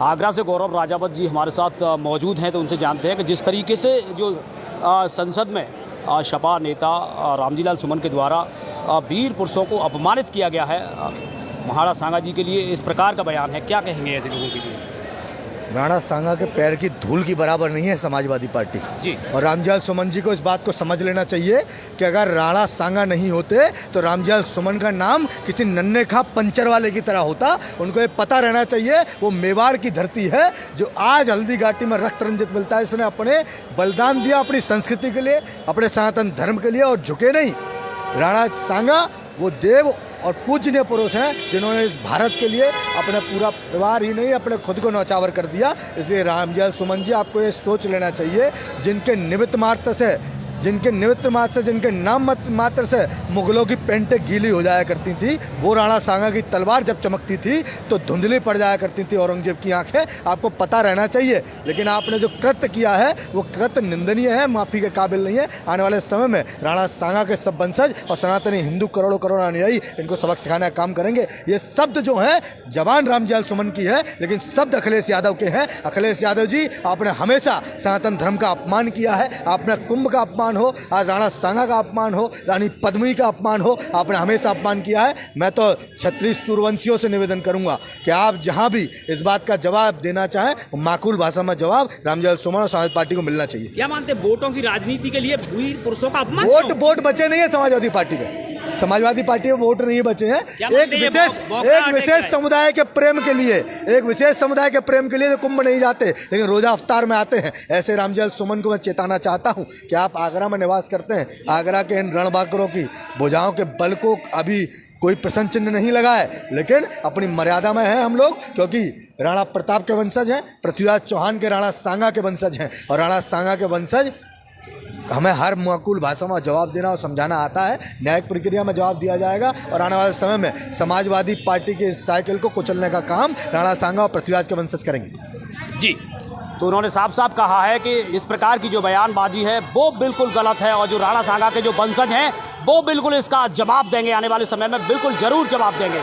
आगरा से गौरव राजावत जी हमारे साथ मौजूद हैं, तो उनसे जानते हैं कि जिस तरीके से जो संसद में सपा नेता रामजीलाल सुमन के द्वारा वीर पुरुषों को अपमानित किया गया है, महाराणा सांगा जी के लिए इस प्रकार का बयान है, क्या कहेंगे ऐसे लोगों के लिए? राणा सांगा के पैर की धूल की बराबर नहीं है समाजवादी पार्टी जी। और रामजीलाल सुमन जी को इस बात को समझ लेना चाहिए कि अगर राणा सांगा नहीं होते तो रामजीलाल सुमन का नाम किसी नन्हे खा पंचर वाले की तरह होता। उनको ये पता रहना चाहिए वो मेवाड़ की धरती है जो आज हल्दी घाटी में रक्त रंजित मिलता है। इसने अपने बलिदान दिया अपनी संस्कृति के लिए, अपने सनातन धर्म के लिए और झुके नहीं। राणा सांगा वो देव और पूजनीय पुरुष हैं जिन्होंने इस भारत के लिए अपना पूरा परिवार ही नहीं अपने खुद को न्यौछावर कर दिया। इसलिए रामजीलाल सुमन जी आपको ये सोच लेना चाहिए जिनके निमित्त मात्र से जिनके नाम मात्र से मुगलों की पेंटें गीली हो जाया करती थी, वो राणा सांगा की तलवार जब चमकती थी तो धुंधली पड़ जाया करती थी औरंगजेब की आंखें। आपको पता रहना चाहिए। लेकिन आपने जो कृत्य किया है वो कृत्य निंदनीय है, माफ़ी के काबिल नहीं है। आने वाले समय में राणा सांगा के सब वंशज और सनातनी हिंदू करोड़ों करोड़ अनुयायी इनको सबक सिखाने का काम करेंगे। ये शब्द जो है जबान रामजीलाल सुमन की है लेकिन शब्द अखिलेश यादव के हैं। अखिलेश यादव जी, आपने हमेशा सनातन धर्म का अपमान किया है। आपने कुंभ का अपमान हो, आज राणा सांगा का अपमान हो, रानी पद्मिनी का अपमान हो, आपने हमेशा अपमान किया है। मैं तो क्षत्रिय सूर्यवंशियों से निवेदन करूंगा कि आप जहां भी इस बात का जवाब देना चाहें, माकूल भाषा में जवाब रामजीलाल सुमन और समाजवादी पार्टी को मिलना चाहिए। क्या मानते हैं वोटों की राजनीति के लिए वीर पुरुषों का अपमान? वोट बचे नहीं है समाजवादी पार्टी में। समाजवादी पार्टी में वोट नहीं बचे हैं। एक विशेष समुदाय के प्रेम के लिए तो कुंभ नहीं जाते लेकिन रोजा अफ्तार में आते हैं। ऐसे रामजीलाल सुमन को मैं चेताना चाहता हूं कि आप आगरा में निवास करते हैं, आगरा के इन रणबांकुरों की भुजाओं के बल को अभी कोई प्रश्न चिन्ह नहीं लगा है, लेकिन अपनी मर्यादा में हैं हम लोग, क्योंकि राणा प्रताप के वंशज हैं, पृथ्वीराज चौहान के राणा सांगा के वंशज हैं और राणा सांगा के वंशज हमें हर माकूल भाषा में जवाब देना और समझाना आता है। न्यायिक प्रक्रिया में जवाब दिया जाएगा और आने वाले समय में समाजवादी पार्टी की इस साइकिल को कुचलने का काम राणा सांगा और पृथ्वीराज के वंशज करेंगे। जी, तो उन्होंने साफ साफ कहा है कि इस प्रकार की जो बयानबाजी है वो बिल्कुल गलत है और जो राणा सांगा के जो वंशज हैं वो बिल्कुल इसका जवाब देंगे, आने वाले समय में बिल्कुल ज़रूर जवाब देंगे।